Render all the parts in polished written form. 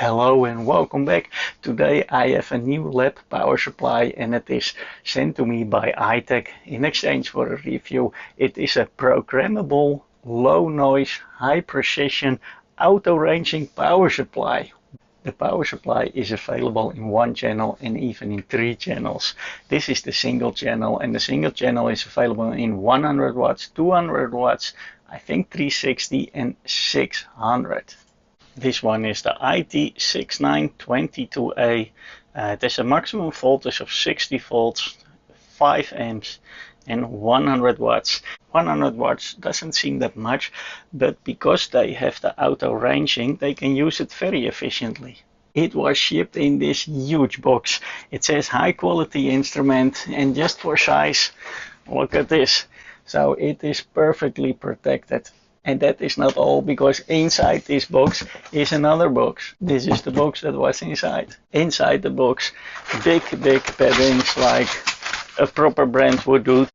Hello and welcome back. Today I have a new lab power supply and it is sent to me by iTECH in exchange for a review. It is a programmable, low noise, high precision, auto ranging power supply. The power supply is available in one channel and even in three channels. This is the single channel, and the single channel is available in 100 watts, 200 watts, I think 360 and 600. This one is the IT6922A. It has a maximum voltage of 60 volts, 5 amps and 100 watts. 100 watts doesn't seem that much, but because they have the auto ranging, they can use it very efficiently. It was shipped in this huge box. It says high quality instrument, and just for size, look at this. So it is perfectly protected. And that is not all, because inside this box is another box. This is the box that was inside. Inside the box, big paddings like a proper brand would do.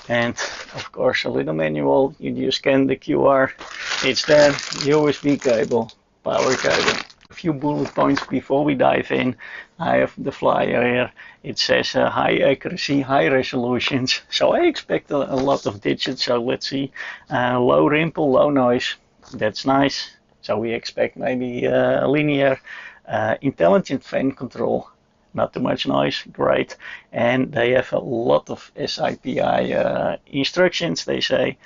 And of course a little manual. You scan the QR. It's there. USB cable, power cable. A few bullet points before we dive in. I have the flyer here. It says high accuracy, high resolutions. So I expect a lot of digits. So let's see. Low ripple, low noise. That's nice. So we expect maybe linear, intelligent fan control. Not too much noise, great. And they have a lot of SIPI instructions, they say.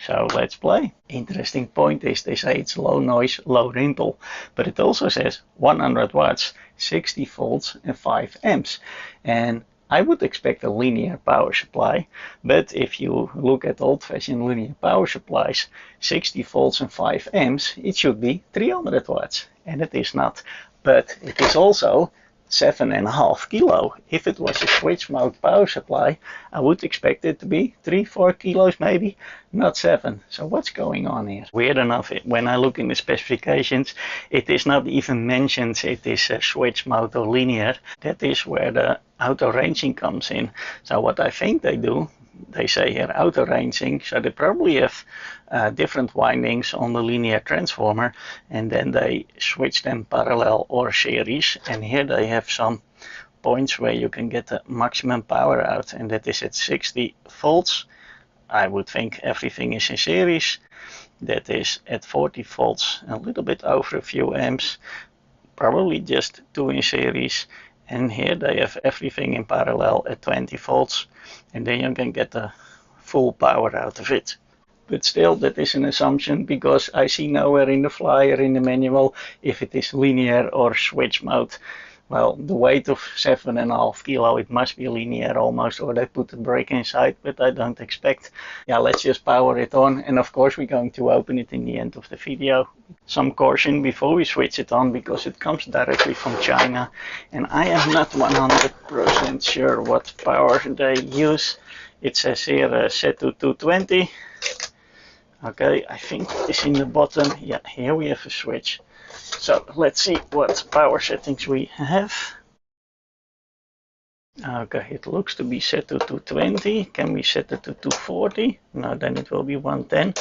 So let's play. Interesting point is they say it's low noise, low ripple, but it also says 100 watts, 60 volts and 5 amps. And I would expect a linear power supply, but if you look at old-fashioned linear power supplies, 60 volts and 5 amps, it should be 300 watts, and it is not. But it is also 7.5 kilo. If it was a switch mode power supply, I would expect it to be 3-4 kilos maybe, not 7. So what's going on here? Weird enough, when I look in the specifications, it is not even mentioned it is a switch mode or linear. That is where the auto ranging comes in. So what I think they do, they say here auto ranging, so they probably have different windings on the linear transformer, and then they switch them parallel or series, and here they have some points where you can get the maximum power out, and that is at 60 volts. I would think everything is in series. That is at 40 volts, a little bit over a few amps, probably just 2 in series. And here they have everything in parallel at 20 volts, and then you can get the full power out of it. But still, that is an assumption, because I see nowhere in the flyer, in the manual, if it is linear or switch mode. Well, the weight of 7.5 kilo, it must be linear almost, or they put the brake inside, but I don't expect. Yeah, let's just power it on, and of course we're going to open it in the end of the video. Some caution before we switch it on, because it comes directly from China, and I am not 100% sure what power they use. It says here set to 220. Okay, I think it's in the bottom. Yeah, here we have a switch. So let's see what power settings we have. Okay, it looks to be set to 220. Can we set it to 240? No, then it will be 110.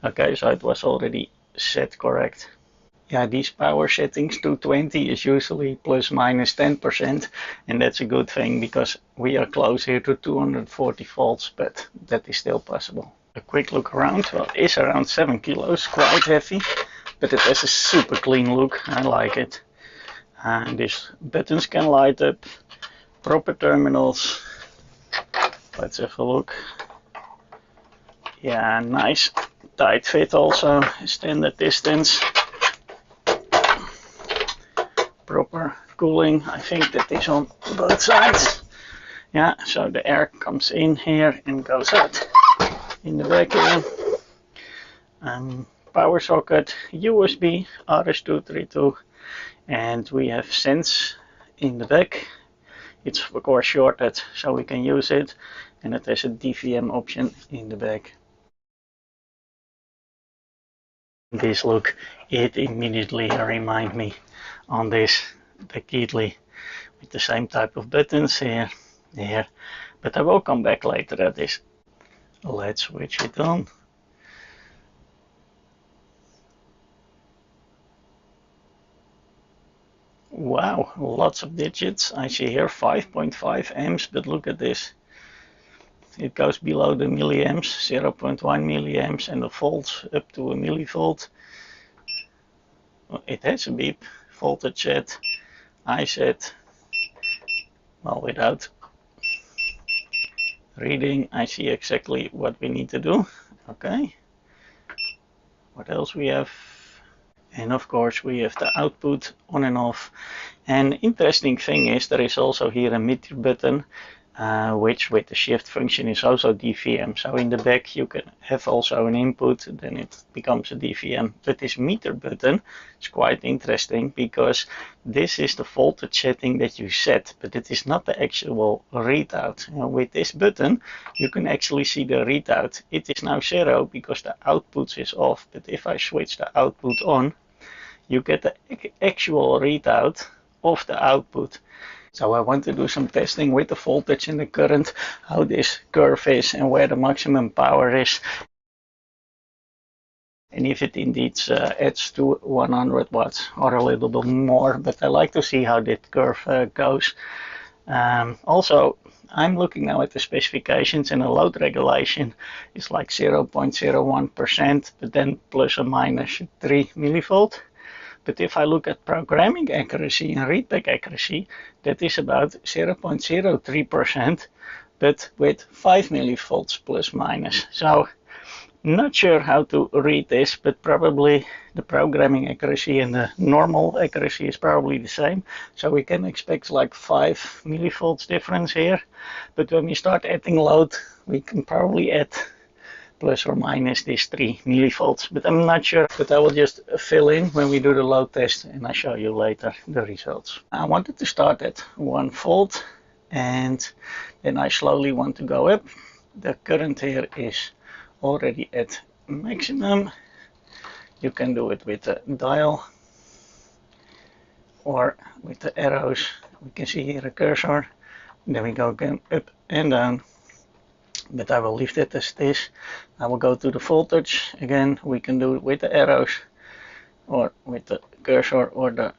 Okay, so it was already set correct. Yeah, these power settings, 220 is usually plus minus 10%, and that's a good thing, because we are close here to 240 volts, but that is still possible. A quick look around. Well, it is around 7 kilos, quite heavy, but it has a super clean look. I like it. And these buttons can light up, proper terminals. Let's have a look. Yeah, nice tight fit also, standard distance. Proper cooling, I think that is on both sides. Yeah, so the air comes in here and goes out in the back here. Power socket, USB, RS232, and we have sense in the back. It's of course shorted, so we can use it, and it has a DVM option in the back. This look, it immediately reminds me on this, the Keathley, with the same type of buttons here, but I will come back later at this. Let's switch it on. Wow, lots of digits. I see here 5.5 amps, but look at this. It goes below the milliamps, 0.1 milliamps, and the volts up to a millivolt. It has a beep, voltage set, I set, well, without reading, I see exactly what we need to do. Okay, what else we have? And of course we have the output on and off. And interesting thing is there is also here a meter button, which with the shift function is also DVM. So in the back you can have also an input, then it becomes a DVM. But this meter button is quite interesting because this is the voltage setting that you set, but it is not the actual readout. With this button you can actually see the readout. It is now 0 because the output is off, but if I switch the output on, you get the actual readout of the output. So I want to do some testing with the voltage and the current, how this curve is and where the maximum power is. And if it indeed adds to 100 watts or a little bit more, but I like to see how that curve goes. Also, I'm looking now at the specifications, and the load regulation is like 0.01%, but then plus or minus 3 millivolt. But if I look at programming accuracy and readback accuracy, that is about 0.03%, but with 5 millivolts plus minus. So not sure how to read this, but probably the programming accuracy and the normal accuracy is probably the same. So we can expect like 5 millivolts difference here. But when we start adding load, we can probably add plus or minus this 3 millivolts, but I'm not sure, but I will just fill in when we do the load test and I show you later the results. I wanted to start at 1 volt and then I slowly want to go up. The current here is already at maximum. You can do it with the dial or with the arrows. We can see here a cursor, then we go again up and down. But I will leave that as this. I will go to the voltage. Again, we can do it with the arrows or with the cursor or the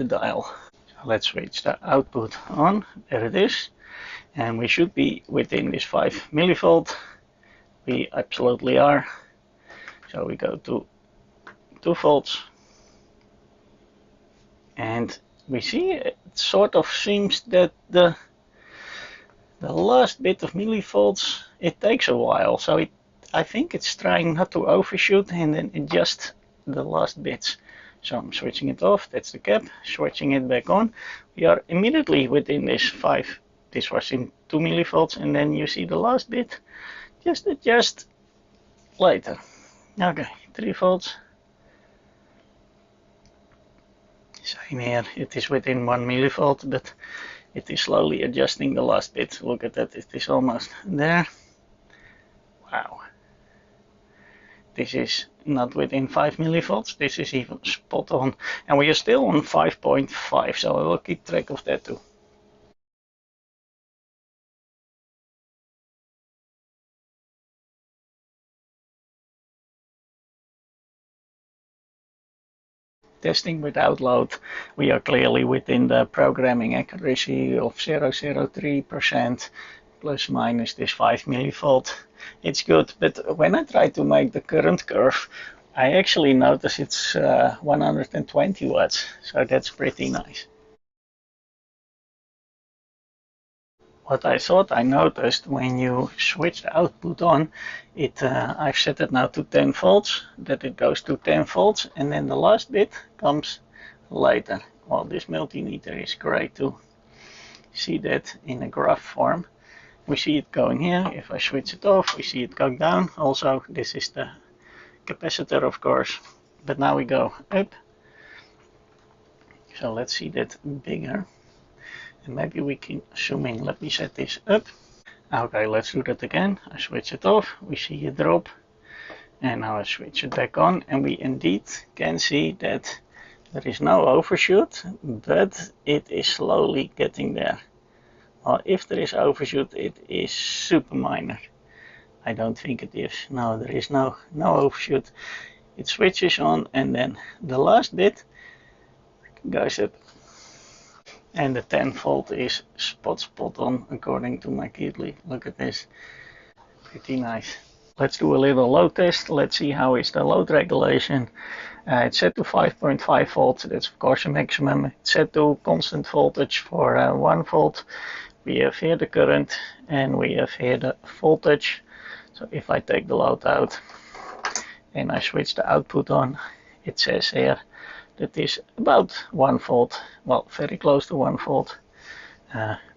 dial. So let's switch the output on. There it is. And we should be within this 5 millivolt. We absolutely are. So we go to 2 volts. And we see it sort of seems that the last bit of millivolts, it takes a while, so I think it's trying not to overshoot and then adjust the last bits. So I'm switching it off, that's the cap, switching it back on. We are immediately within this 5, this was in 2 millivolts, and then you see the last bit, just adjust later. Okay, 3 volts. Same here, it is within 1 millivolt, but it is slowly adjusting the last bit. Look at that, it is almost there. Wow. This is not within 5 millivolts, this is even spot on. And we are still on 5.5, so I will keep track of that too. Testing without load, we are clearly within the programming accuracy of 0.03% plus minus this 5 millivolt. It's good, but when I try to make the current curve, I actually notice it's 120 watts, so that's pretty nice. What I thought I noticed when you switch the output on, I've set it now to 10 volts, that it goes to 10 volts, and then the last bit comes later. Well, this multimeter is great to see that in a graph form. We see it going here. If I switch it off, we see it going down. Also, this is the capacitor, of course, but now we go up. So let's see that bigger. And maybe we can zoom in. Let me set this up. Okay, let's do that again. I switch it off. We see a drop. And now I switch it back on. And we indeed can see that there is no overshoot, but it is slowly getting there. Well, if there is overshoot, it is super minor. I don't think it is. No, there is no overshoot. It switches on, and then the last bit goes up. And the 10 volt is spot on according to my Keathley. Look at this, pretty nice. Let's do a little load test. Let's see how is the load regulation. It's set to 5.5 volts. That's of course a maximum. It's set to constant voltage for 1 volt. We have here the current and we have here the voltage. So if I take the load out and I switch the output on, it says here that is about 1 volt. Well, very close to 1 volt.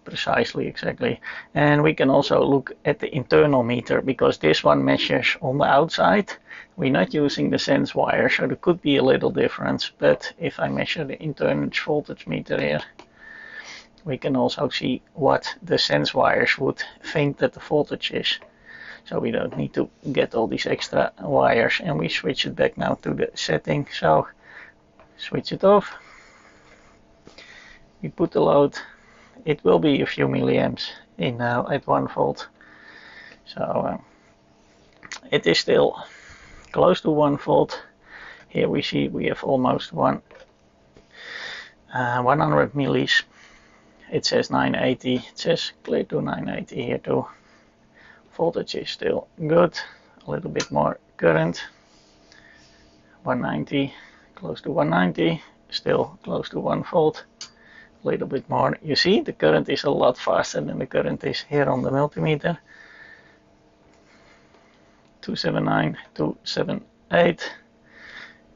Precisely, exactly. And we can also look at the internal meter, because this one measures on the outside. We're not using the sense wire, so there could be a little difference. But if I measure the internal voltage meter here, we can also see what the sense wires would think that the voltage is. So we don't need to get all these extra wires, and we switch it back now to the setting. So switch it off. We put the load. It will be a few milliamps in now at 1 volt. So it is still close to 1 volt. Here we see we have almost 100 millis. It says 980. It says clear to 980 here too. Voltage is still good. A little bit more current. 190, close to 190. Still close to 1 volt. A little bit more. You see the current is a lot faster than the current is here on the multimeter. 279, 278.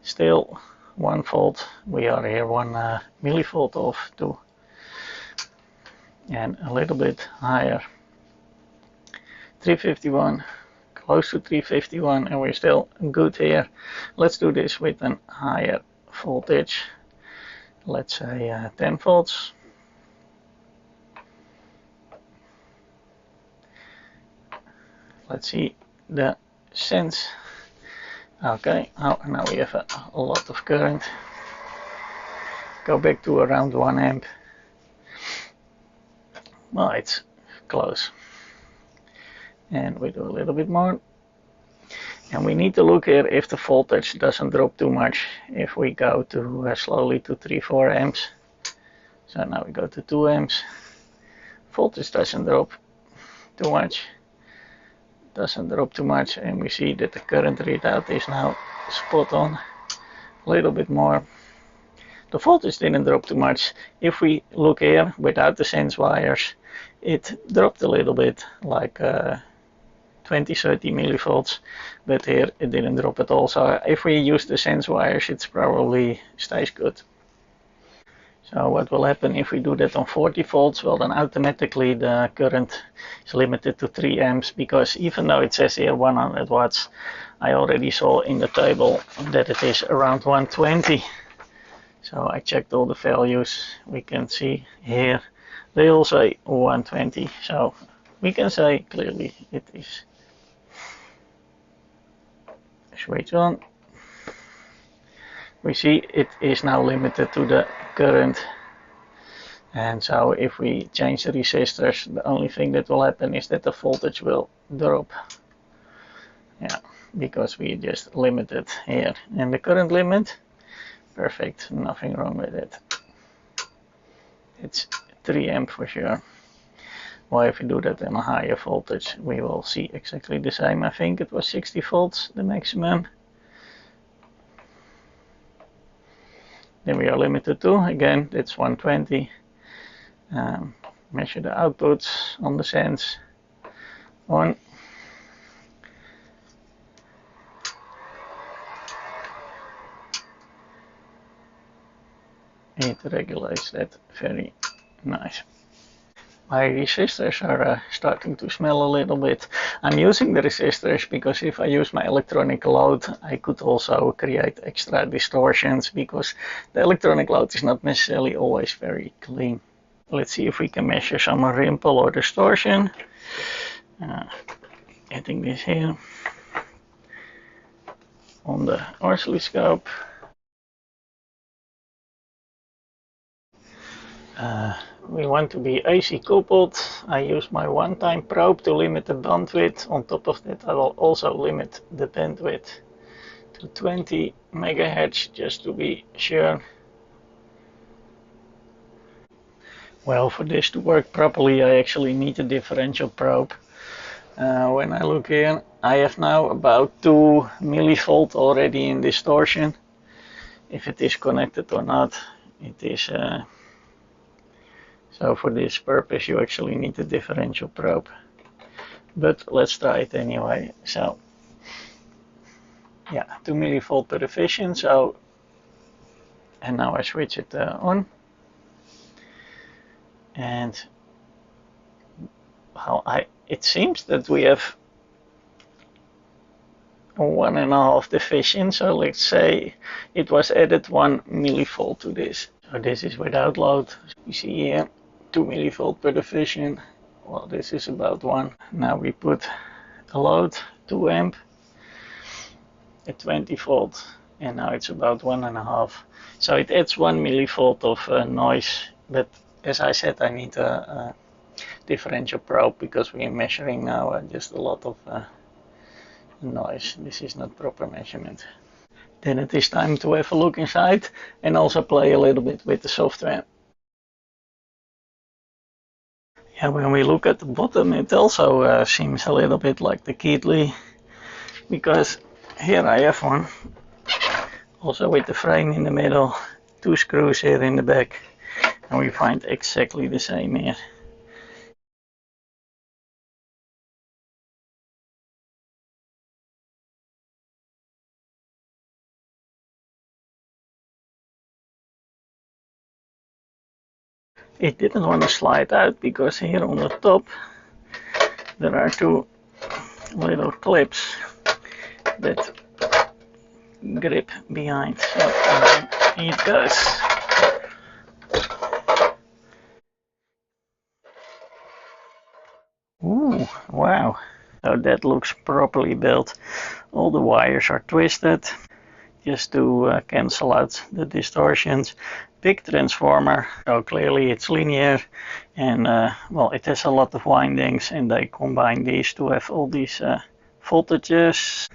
Still 1 volt. We are here 1 millivolt off too. And a little bit higher. 351, close to 351, and we're still good here. Let's do this with a higher voltage. Let's say 10 volts. Let's see the sense. Okay, now we have a lot of current. Go back to around 1 amp. Well, it's close. And we do a little bit more. And we need to look here if the voltage doesn't drop too much. If we go to slowly to 3-4 amps. So now we go to 2 amps. Voltage doesn't drop too much. Doesn't drop too much, and we see that the current readout is now spot on. A little bit more. The voltage didn't drop too much. If we look here without the sense wires, it dropped a little bit, like 20-30 millivolts, but here it didn't drop at all. So if we use the sense wires, it probably stays good. So what will happen if we do that on 40 volts? Well, then automatically the current is limited to 3 amps, because even though it says here 100 watts, I already saw in the table that it is around 120. So I checked all the values. We can see here they all say 120. So we can say clearly it is. Switch on. We see it is now limited to the current, and so if we change the resistors, the only thing that will happen is that the voltage will drop. Yeah, because we just limited here. And the current limit, perfect, nothing wrong with it. It's 3 amp for sure. Well, if we do that in a higher voltage, we will see exactly the same. I think it was 60 volts, the maximum. Then we are limited to, again, it's 120. Measure the outputs on the sense. On. It regulates that very nice. My resistors are starting to smell a little bit. I'm using the resistors because if I use my electronic load, I could also create extra distortions, because the electronic load is not necessarily always very clean. Let's see if we can measure some ripple or distortion. Getting this here on the oscilloscope. We want to be AC coupled. I use my one-time probe to limit the bandwidth. On top of that, I will also limit the bandwidth to 20 megahertz just to be sure. Well, for this to work properly, I actually need a differential probe. When I look here, I have now about 2 millivolt already in distortion. If it is connected or not, it is. So for this purpose, you actually need a differential probe. But let's try it anyway. So, yeah, 2 millivolt per division. So, and now I switch it on. And it seems that we have 1.5 division, so let's say it was added 1 millivolt to this. So this is without load. You see here 2 millivolt per division. Well, this is about 1. Now we put a load, 2 amp at 20 volt, and now it's about 1.5. So it adds 1 millivolt of noise, but as I said, I need a differential probe because we are measuring now just a lot of noise. This is not proper measurement. Then it is time to have a look inside and also play a little bit with the software. Yeah, when we look at the bottom, it also seems a little bit like the Keithley, because here I have one, also with the frame in the middle, 2 screws here in the back, and we find exactly the same here. It didn't want to slide out because here on the top there are 2 little clips that grip behind. So here it goes. Ooh, wow. So that looks properly built. All the wires are twisted just to cancel out the distortions. Big transformer, so clearly it's linear, and well, it has a lot of windings, and they combine these to have all these voltages.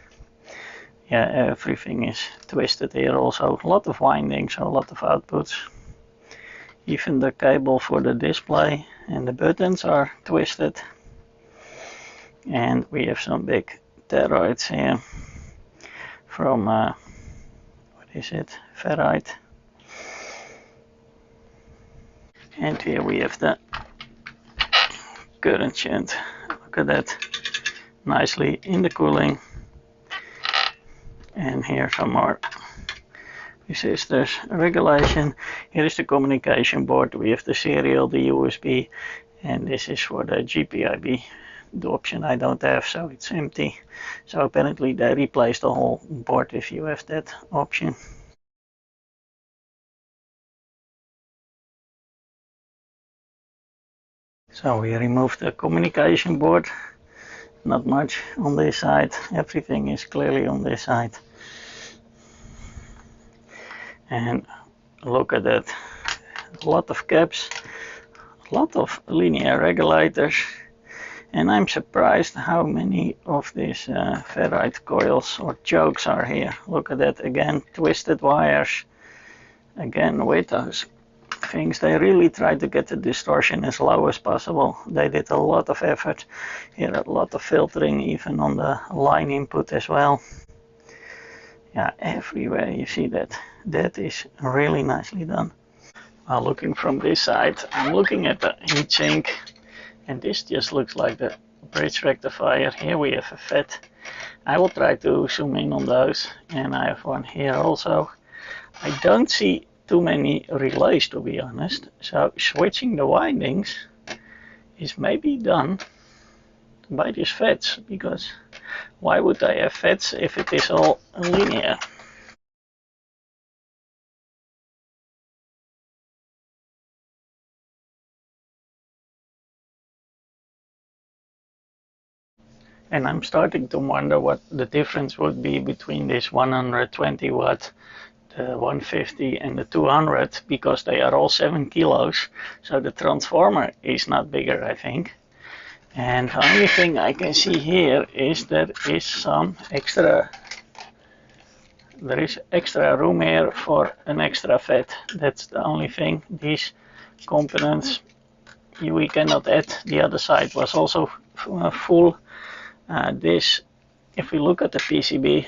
Yeah, everything is twisted here also. A lot of windings, so a lot of outputs. Even the cable for the display and the buttons are twisted. And we have some big toroids here from, what is it, ferrite. And here we have the current shunt. Look at that, nicely in the cooling. And here some more resistors regulation. Here is the communication board. We have the serial, the USB, and this is for the GPIB. The option I don't have, so it's empty. So apparently they replaced the whole board if you have that option. So we removed the communication board. Not much on this side. Everything is clearly on this side. And look at that. A lot of caps, a lot of linear regulators. And I'm surprised how many of these ferrite coils or chokes are here. Look at that again, twisted wires. Again with those things, they really tried to get the distortion as low as possible. They did a lot of effort. Here a lot of filtering even on the line input as well. Yeah, everywhere you see that. That is really nicely done. While looking from this side, I'm looking at the heatsink. And this just looks like the bridge rectifier. Here we have a FET. I will try to zoom in on those. And I have one here also. I don't see too many relays, to be honest. So switching the windings is maybe done by these FETs. Because why would I have FETs if it is all linear? And I'm starting to wonder what the difference would be between this 120 watt, the 150 and the 200, because they are all 7 kilos. So the transformer is not bigger, I think. And the only thing I can see here is there is some extra, there is extra room here for an extra FET. That's the only thing. These components we cannot add. The other side was also full. This, if we look at the PCB,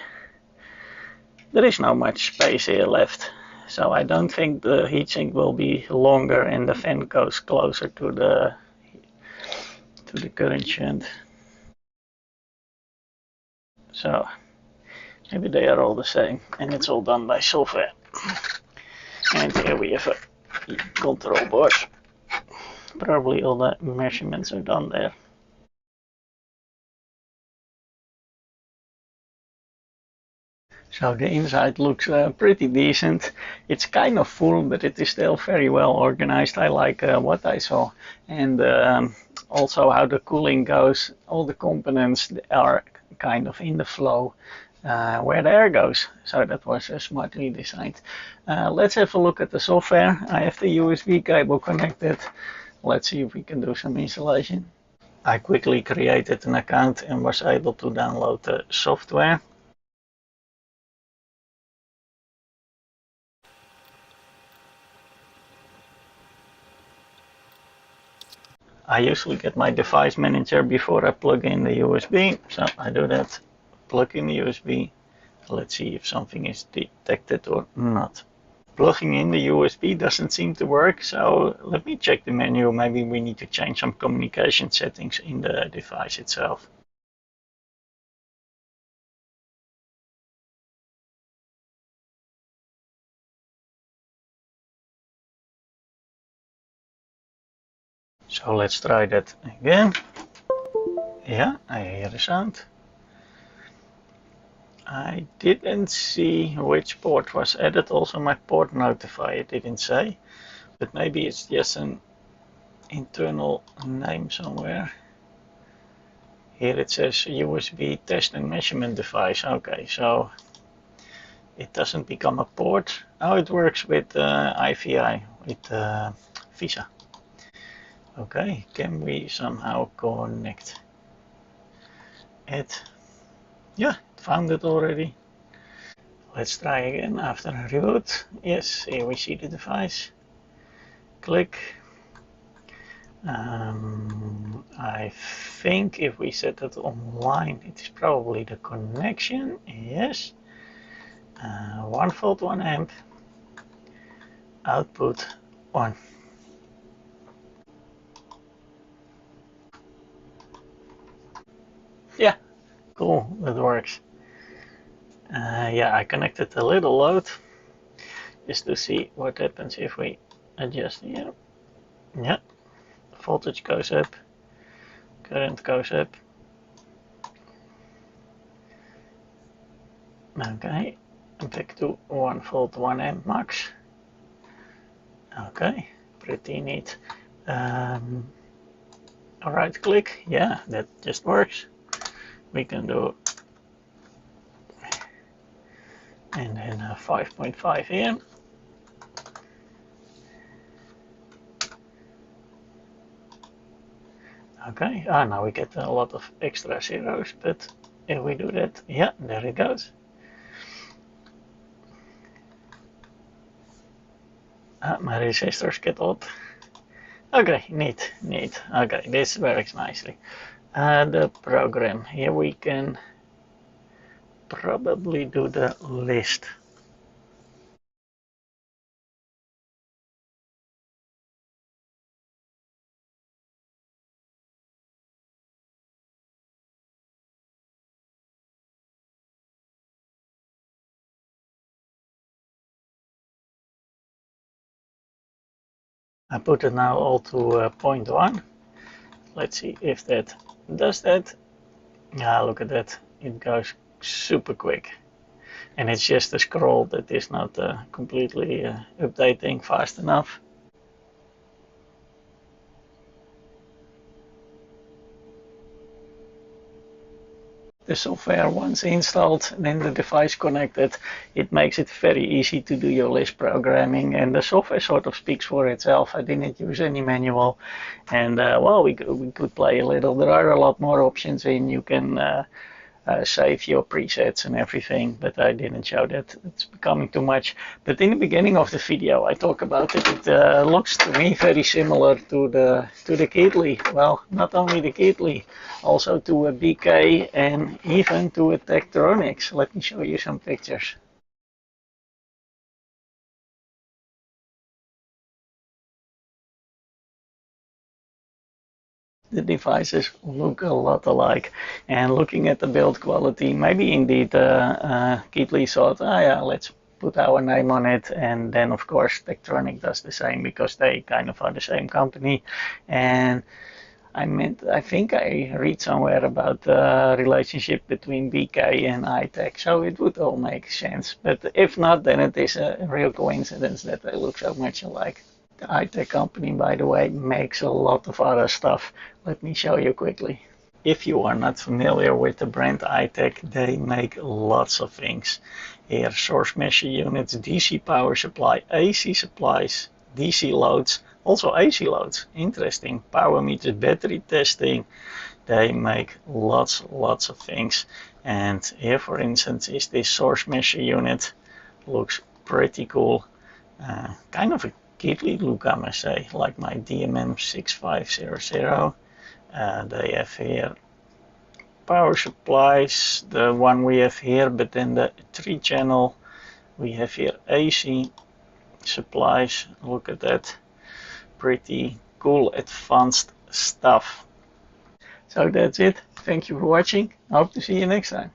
there is not much space here left. So I don't think the heatsink will be longer and the fan goes closer to the current shunt. So maybe they are all the same and it's all done by software. And here we have a control board. Probably all the measurements are done there. So the inside looks pretty decent. It's kind of full, but it is still very well organized. I like what I saw. And also how the cooling goes. All the components are kind of in the flow where the air goes. So that was smartly designed. Let's have a look at the software. I have the USB cable connected. Let's see if we can do some installation. I quickly created an account and was able to download the software. I usually get my device manager before I plug in the USB, so I do that, plug in the USB, let's see if something is detected or not. Plugging in the USB doesn't seem to work, so let me check the menu. Maybe we need to change some communication settings in the device itself. So let's try that again. Yeah, I hear the sound. I didn't see which port was added. Also my port notifier didn't say, but maybe it's just an internal name somewhere. Here it says USB test and measurement device. Okay, so it doesn't become a port. Oh, it works with IVI, with Visa. Okay, can we somehow connect it? Yeah, it found it already. Let's try again after a reboot. Yes, here we see the device. Click. I think if we set it online, it is probably the connection. Yes. 1 volt, 1 amp. Output 1. Yeah, cool, that works. Yeah, I connected a little load just to see what happens if we adjust here. Yeah, voltage goes up, current goes up. Okay, back to 1 volt, 1 amp max. Okay, pretty neat. Right click, yeah, that just works. We can do, and then 5.5 here. Okay, now we get a lot of extra zeros, but if we do that, yeah, there it goes. My resistors get odd. Okay, neat. Okay, this works nicely. The program, here we can probably do the list. I put it now all to 0.1. Let's see if that does that. Yeah, look at that. It goes super quick. And it's just a scroll that is not completely updating fast enough. The software, once installed, then the device connected, it makes it very easy to do your list programming, and the software sort of speaks for itself. I didn't use any manual, and well, we could play a little. There are a lot more options in. You can save your presets and everything, but I didn't show that. It's becoming too much. But in the beginning of the video, I talk about it. It looks to me very similar to the Keithley. Well, not only the Keithley, also to a BK and even to a Teardown. Let me show you some pictures. The devices look a lot alike, and looking at the build quality, maybe indeed Keithley thought, oh yeah, let's put our name on it, and then of course Teardown does the same because they kind of are the same company. And I think I read somewhere about the relationship between BK and iTECH, so it would all make sense. But if not, then it is a real coincidence that they look so much alike. The iTECH company, by the way, makes a lot of other stuff. Let me show you quickly. If you are not familiar with the brand iTECH, they make lots of things. Here, source measure units, DC power supply, AC supplies, DC loads, also AC loads. Interesting. Power meters, battery testing. They make lots of things. And here, for instance, is this source measure unit. Looks pretty cool. Kind of a Keithley look, I must say, like my DMM 6500. They have here power supplies, the one we have here, but then the 3-channel we have here AC supplies. Look at that, pretty cool advanced stuff. So that's it. Thank you for watching. I hope to see you next time.